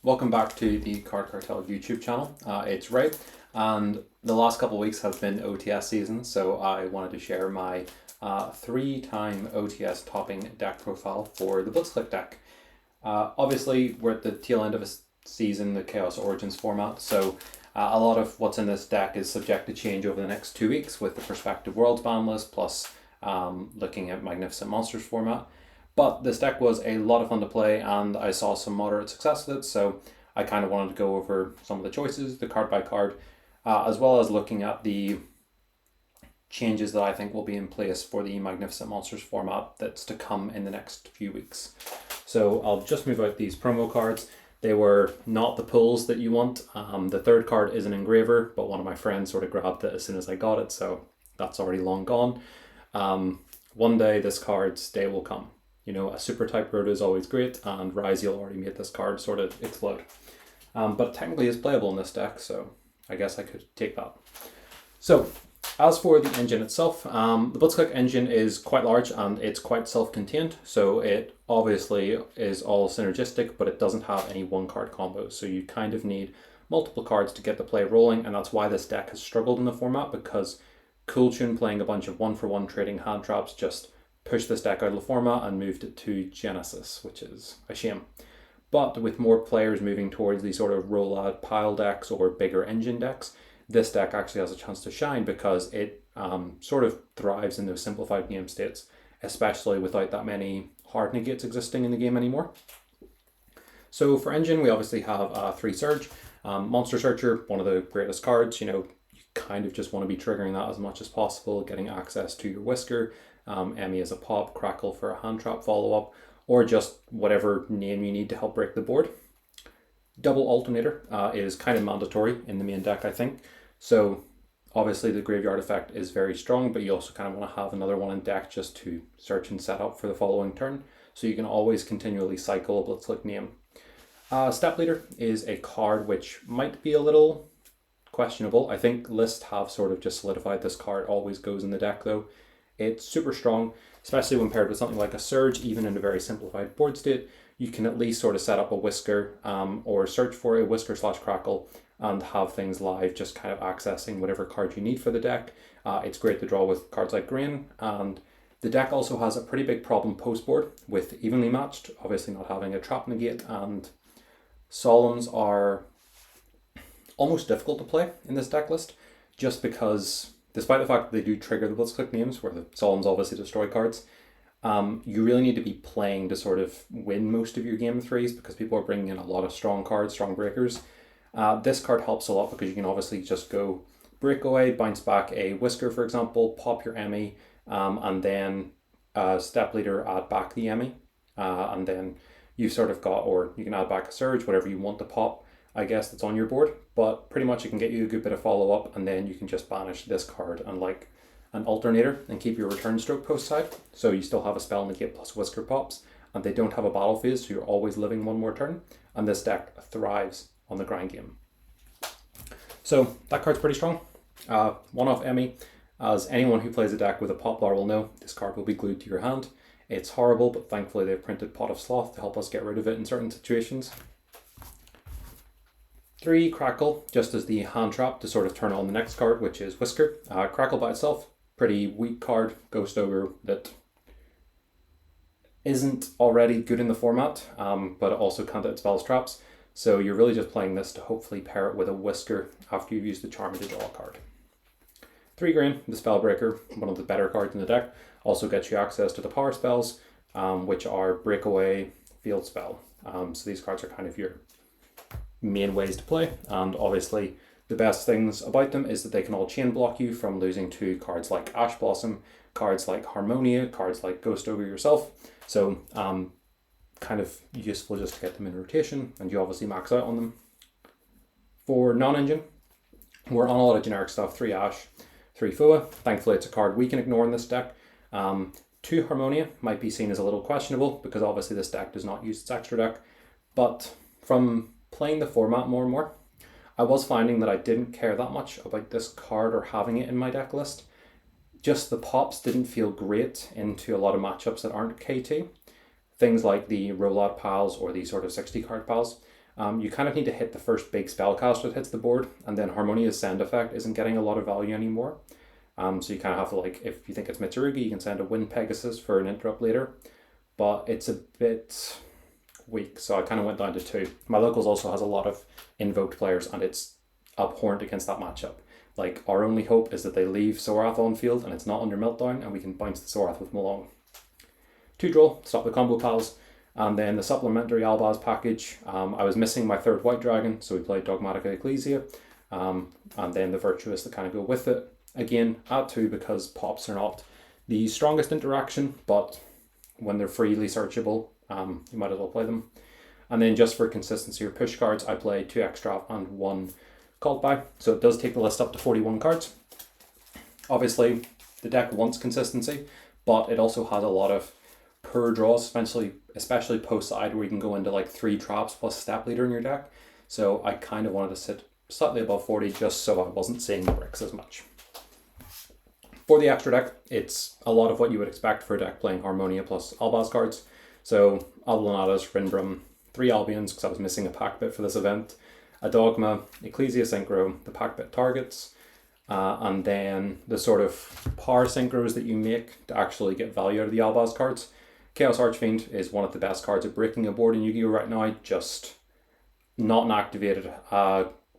Welcome back to the Card Cartel YouTube channel. It's Ray, and the last couple of weeks have been OTS season, so I wanted to share my 3-time OTS topping deck profile for the Blitzclique deck. Obviously, we're at the tail end of a season, the Chaos Origins format, so a lot of what's in this deck is subject to change over the next 2 weeks with the Prospective Worlds ban list, plus looking at Magnificent Monsters format. But this deck was a lot of fun to play, and I saw some moderate success with it, so I kind of wanted to go over some of the choices, the card by card, as well as looking at the changes that I think will be in place for the Magnificent Monsters format that's to come in the next few weeks. So I'll just move out these promo cards. They were not the pulls that you want. The third card is an engraver, but one of my friends sort of grabbed it as soon as I got it, so that's already long gone. One day this card's day will come. You know, a super type road is always great, and Ryziel already made this card sort of explode. But technically it's playable in this deck, so I guess I could take that. So, as for the engine itself, the Blitzclique engine is quite large and it's quite self-contained, so it obviously is all synergistic, but it doesn't have any one-card combos, so you kind of need multiple cards to get the play rolling, and that's why this deck has struggled in the format, because Cooltune playing a bunch of one-for-one trading hand traps just pushed this deck out of the format and moved it to Genesis, which is a shame. But with more players moving towards these sort of roll-out pile decks or bigger engine decks, this deck actually has a chance to shine because it sort of thrives in those simplified game states, especially without that many hard negates existing in the game anymore. So for engine, we obviously have 3 Surge. Monster Searcher, one of the greatest cards. You know, you kind of just want to be triggering that as much as possible, getting access to your Whisker, Emmy as a pop, Crackle for a hand trap follow-up, or just whatever name you need to help break the board. Double Alternator is kind of mandatory in the main deck, I think. So obviously the graveyard effect is very strong, but you also kind of want to have another one in deck just to search and set up for the following turn, so you can always continually cycle a Blitzclique name. Step Leader is a card which might be a little questionable. I think lists have sort of just solidified this card always goes in the deck though. It's super strong, especially when paired with something like a Surge. Even in a very simplified board state, you can at least sort of set up a Whisker or search for a Whisker/Crackle and have things live, just kind of accessing whatever card you need for the deck. It's great to draw with cards like Grain, and the deck also has a pretty big problem post-board with Evenly Matched, obviously not having a trap negate, and Solemns are almost difficult to play in this deck list, just because despite the fact that they do trigger the Blitzclique names, where the Solemns obviously destroy cards, you really need to be playing to sort of win most of your game 3s, because people are bringing in a lot of strong cards, strong breakers. This card helps a lot because you can obviously just go Breakaway, bounce back a Whisker, for example, pop your Emmy, and then Step Leader, add back the Emmy, and then you've sort of got, or you can add back a Surge, whatever you want to pop, I guess, that's on your board, but pretty much it can get you a good bit of follow-up, and then you can just banish this card and like an Alternator and keep your return stroke post side, so you still have a spell negate plus Whisker pops, and they don't have a battle phase, so you're always living one more turn, and this deck thrives on the grind game. So that card's pretty strong. One-off Emmy, as anyone who plays a deck with a Poplar will know, this card will be glued to your hand. It's horrible, but thankfully they've printed Pot of Sloth to help us get rid of it in certain situations. 3 Crackle, just as the hand trap to sort of turn on the next card, which is Whisker. Crackle by itself, pretty weak card, Ghost Ogre that isn't already good in the format, but it also can't hit spells traps. So you're really just playing this to hopefully pair it with a Whisker after you've used the Charm to draw a card. 3 Grain, the Spellbreaker, one of the better cards in the deck, also gets you access to the power spells, which are Breakaway, Field Spell. So these cards are kind of your main ways to play, and obviously the best things about them is that they can all chain block you from losing to cards like Ash Blossom, cards like Harmonia, cards like Ghost Ogre yourself. So kind of useful just to get them in rotation, and you obviously max out on them. For non-engine, we're on a lot of generic stuff. 3 Ash, 3 Fua. Thankfully it's a card we can ignore in this deck. 2 Harmonia might be seen as a little questionable because obviously this deck does not use its extra deck, but from playing the format more and more, I was finding that I didn't care that much about this card or having it in my deck list. Just the pops didn't feel great into a lot of matchups that aren't KT. Things like the rollout piles or the sort of 60 card piles. You kind of need to hit the first big spellcast that hits the board, and then Harmonia's send effect isn't getting a lot of value anymore. So you kind of have to, like, if you think it's Mitsurugi, you can send a Wind Pegasus for an interrupt later, but it's a bit weak, so I kind of went down to 2. My locals also has a lot of invoked players, and it's abhorrent against that matchup. Like, our only hope is that they leave Sorath on field and it's not under Meltdown, and we can bounce the Sorath with Malong. 2 draw, stop the combo pals, and then the supplementary Albaz package. I was missing my 3rd white dragon, so we played Dogmatica Ecclesia, and then the Virtuous that kind of go with it. Again, at 2 because pops are not the strongest interaction, but when they're freely searchable, you might as well play them. And then just for consistency or push cards, I played 2 extra and 1 called by, so it does take the list up to 41 cards. Obviously, the deck wants consistency, but it also has a lot of per draws, especially post side, where you can go into like 3 traps plus step leader in your deck. So I kind of wanted to sit slightly above 40 just so I wasn't seeing the bricks as much. For the extra deck, it's a lot of what you would expect for a deck playing Harmonia plus Albaz cards. So Albanadas, Rinbrum, 3 Albions, because I was missing a pack bit for this event, a Dogma, Ecclesia Synchro, the pack bit targets, and then the sort of power synchros that you make to actually get value out of the Albaz cards. Chaos Archfiend is one of the best cards at breaking a board in Yu-Gi-Oh! Right now, just not an activated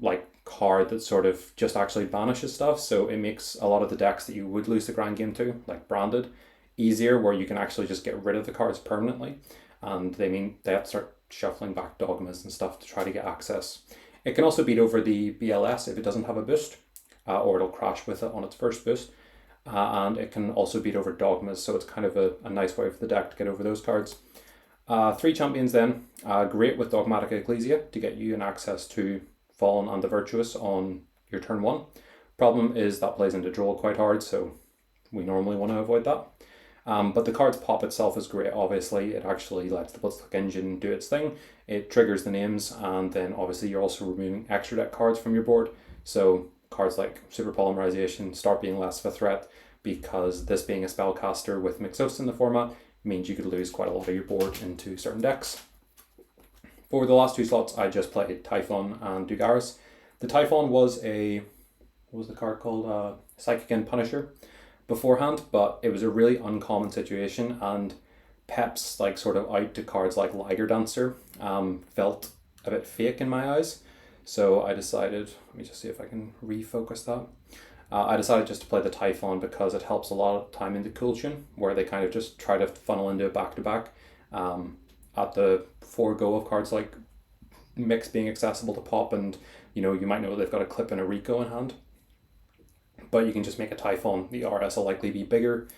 like card that sort of just actually banishes stuff, so it makes a lot of the decks that you would lose the grand game to, like Branded, easier, where you can actually just get rid of the cards permanently, and they have to start shuffling back Dogmas and stuff to try to get access. It can also beat over the BLS if it doesn't have a boost, or it'll crash with it on its first boost, and it can also beat over Dogmas, so it's kind of a nice way for the deck to get over those cards. 3 champions then, great with Dogmatica Ecclesia to get you an access to Fallen and the Virtuous on your turn 1. Problem is that plays into draw quite hard, so we normally want to avoid that. But the card's pop itself is great, obviously. It actually lets the Blitzclique engine do its thing. It triggers the names, and then obviously you're also removing extra deck cards from your board. So cards like Super Polymerization start being less of a threat, because this being a spellcaster with Mixos in the format means you could lose quite a lot of your board into certain decks. For the last 2 slots, I just played Typhon and Dugaris. The Typhon was what was the card called? Psychic and Punisher beforehand, but it was a really uncommon situation, and Pep's like sort of out to cards like Liger Dancer felt a bit fake in my eyes. So I decided, let me just see if I can refocus that. I decided just to play the Typhon because it helps a lot of time into Kulchin, where they kind of just try to funnel into a back-to-back at the forego of cards like Mix being accessible to pop, and you might know they've got a Clip and a Rico in hand. But you can just make a Typhon, the RS will likely be bigger,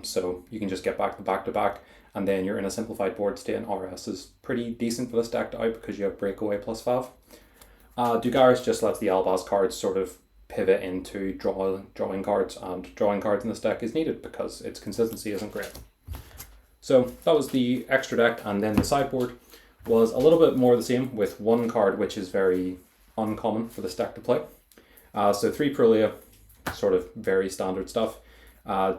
so you can just get back the back-to-back, and then you're in a simplified board state, and RS is pretty decent for this deck to out because you have Breakaway plus 5. Dugaris just lets the Albaz cards sort of pivot into drawing cards, and drawing cards in this deck is needed because its consistency isn't great. So that was the extra deck, and then the sideboard was a little bit more the same, with 1 card which is very uncommon for this deck to play. So 3 Prolia, sort of very standard stuff.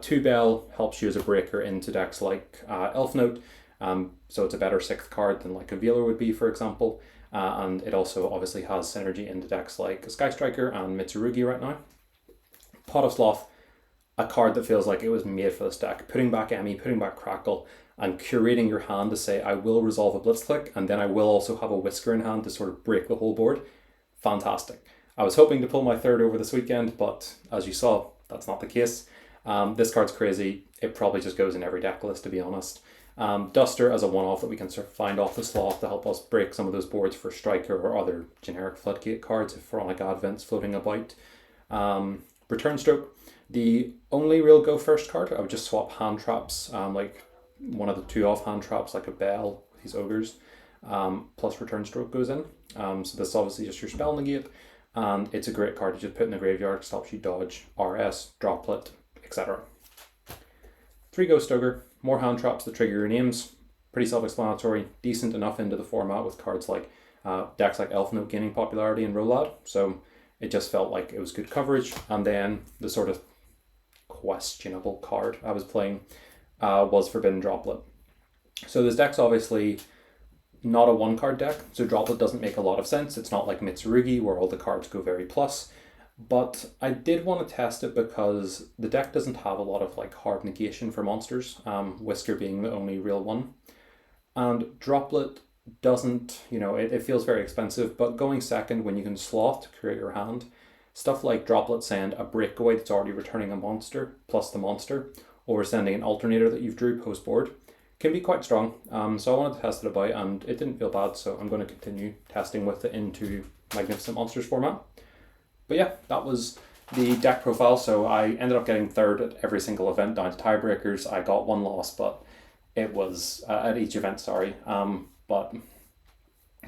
2 Bell helps you as a breaker into decks like Elf Note, so it's a better 6th card than like a Velar would be, for example. And it also obviously has synergy into decks like Sky Striker and Mitsurugi right now. Pot of Sloth, a card that feels like it was made for this deck. Putting back Emmy, putting back Crackle, and curating your hand to say, I will resolve a Blitzclique, and then I will also have a Whisker in hand to sort of break the whole board. Fantastic. I was hoping to pull my 3rd over this weekend, but as you saw, that's not the case. This card's crazy. It probably just goes in every deck list, to be honest. Duster as a one-off that we can sort of find off the Sloth to help us break some of those boards for Striker or other generic Floodgate cards if we're on like Advents floating about. Return Stroke, the only real go first card. I would just swap hand traps, like one of the 2 off hand traps, like a Bell with these Ogres, plus Return Stroke goes in. So this is obviously just your spell negate, and it's a great card to just put in the graveyard because it helps you dodge RS, Droplet, etc. 3 Ghost Ogre, more hand traps that trigger your names, pretty self-explanatory, decent enough into the format with cards like decks like Elf Note gaining popularity in Rolad, so it just felt like it was good coverage. And then the sort of questionable card I was playing was Forbidden Droplet. So this deck's obviously not a one card deck, so Droplet doesn't make a lot of sense. It's not like Mitsurugi where all the cards go very plus. But I did want to test it because the deck doesn't have a lot of like hard negation for monsters, Whisker being the only real one. And Droplet doesn't, it feels very expensive, but going second when you can slot to create your hand, stuff like Droplet send a breakaway that's already returning a monster plus the monster, or sending an alternator that you've drew post board, can be quite strong. So I wanted to test it about, and it didn't feel bad, so I'm going to continue testing with it into Magnificent Monsters format. But yeah, that was the deck profile. So I ended up getting third at every single event down to tiebreakers. I got one loss, but it was at each event, sorry. But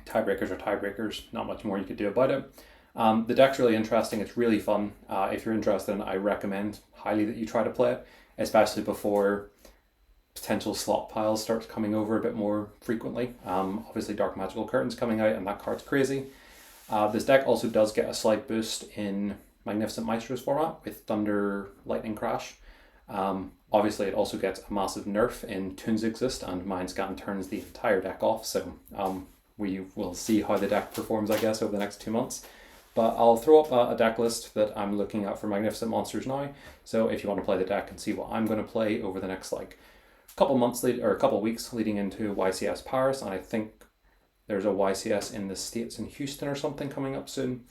tiebreakers are tiebreakers, not much more you could do about it. The deck's really interesting, it's really fun. If you're interested in it, I recommend highly that you try to play it, especially before potential slot piles start coming over a bit more frequently. Obviously Dark Magical Curtain's coming out and that card's crazy. This deck also does get a slight boost in Magnificent Maestros format with Thunder Lightning Crash. Obviously it also gets a massive nerf in Toons Exist, and Mindscan turns the entire deck off, so we will see how the deck performs, I guess, over the next 2 months. But I'll throw up a deck list that I'm looking at for Magnificent Monsters now, so if you want to play the deck and see what I'm going to play over the next couple weeks leading into YCS Paris, and I think there's a YCS in the States in Houston or something coming up soon.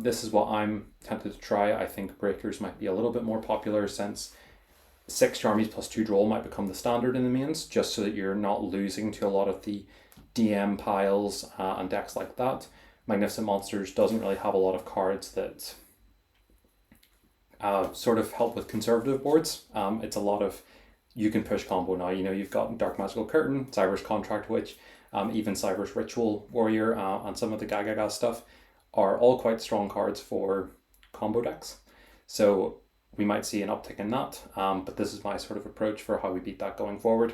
This is what I'm tempted to try. I think Breakers might be a little bit more popular since 6 Charmies plus 2 Droll might become the standard in the mains, just so that you're not losing to a lot of the DM piles and decks like that. Magnificent Monsters doesn't really have a lot of cards that sort of help with conservative boards. It's a lot of you can push combo now. You've got Dark Magical Curtain, Cyber's Contract Witch, even Cyber's Ritual Warrior, and some of the Gagaga stuff are all quite strong cards for combo decks. So we might see an uptick in that, but this is my sort of approach for how we beat that going forward.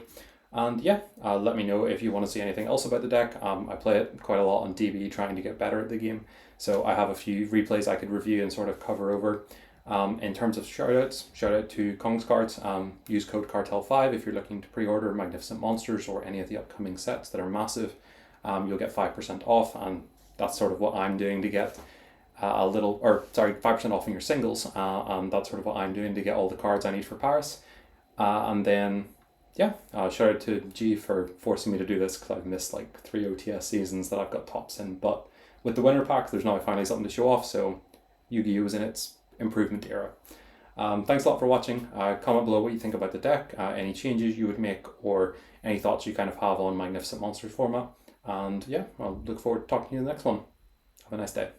And yeah, let me know if you want to see anything else about the deck. I play it quite a lot on DB trying to get better at the game, so I have a few replays I could review and sort of cover over. In terms of shoutouts, shout out to Kong's Cards. Use code Cartel 5 if you're looking to pre-order Magnificent Monsters or any of the upcoming sets that are massive. You'll get 5% off, and that's sort of what I'm doing to get 5% off in your singles, and that's sort of what I'm doing to get all the cards I need for Paris. And then yeah, shout out to G for forcing me to do this because I've missed 3 OTS seasons that I've got tops in, but with the winter pack there's now finally something to show off, so Yu-Gi-Oh is in its improvement era. Thanks a lot for watching. Comment below what you think about the deck, any changes you would make, or any thoughts you kind of have on Magnificent Monsters format. And yeah, I'll look forward to talking to you in the next one. Have a nice day.